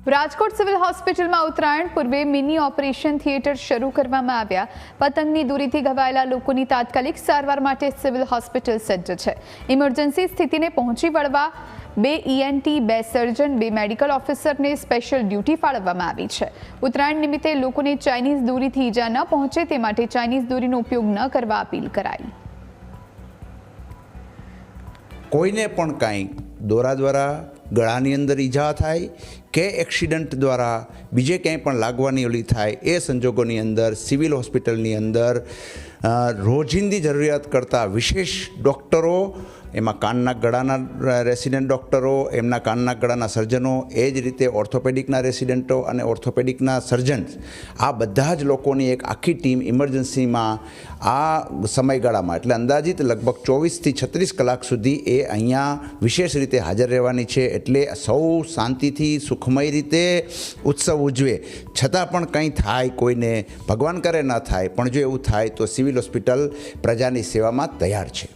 Rajkot civil હોસ્પિટલમાં ઉત્તરાયણ પૂર્વે mini operation theatre શરૂ કરવામાં આવ્યા। પતંગની દોરીથી ઘવાયેલા લોકોની તાત્કાલિક સારવાર માટે સિવિલ હોસ્પિટલ સજ્જ છે। ઇમરજન્સી સ્થિતિને પહોંચી વળવા 2 ENT, 2 સર્જન, 2 મેડિકલ ઓફિસરને સ્પેશિયલ ડ્યુટી ફાળવવામાં આવી છે। ઉત્તરાયણ નિમિત્તે લોકોને ચાઇનીઝ દોરીથી ઈજા ન પહોંચે તે માટે ચાઇનીઝ દોરીનો ઉપયોગ ન કરવા અપીલ કરાઈ। કોઈને પણ કાંઈ દોરા દ્વારા ગળાની અંદર ઈજા થાય કે એક્સિડન્ટ દ્વારા બીજે ક્યાંય પણ લાગવાની ઓલી થાય એ સંજોગોની અંદર સિવિલ હોસ્પિટલની અંદર રોજિંદી જરૂરિયાત કરતા વિશેષ ડૉક્ટરો, એમાં કાનના ગળાના રેસિડેન્ટ ડૉક્ટરો, એમના કાનના ગળાના સર્જનો, એ જ રીતે ઓર્થોપેડિકના રેસિડેન્ટો અને ઓર્થોપેડિકના સર્જન્સ, આ બધા જ લોકોની એક આખી ટીમ ઇમરજન્સીમાં આ સમયગાળામાં એટલે અંદાજિત લગભગ 24થી 36 કલાક સુધી એ અહીંયા વિશેષ રીતે હાજર રહેવાની છે। એટલે સૌ શાંતિથી સુખમય રીતે ઉત્સવ ઉજવે। છતાં પણ કંઈ થાય કોઈને, ભગવાન કરે ન થાય, પણ જો એવું થાય તો સિવિલ હોસ્પિટલ પ્રજાની સેવામાં તૈયાર છે।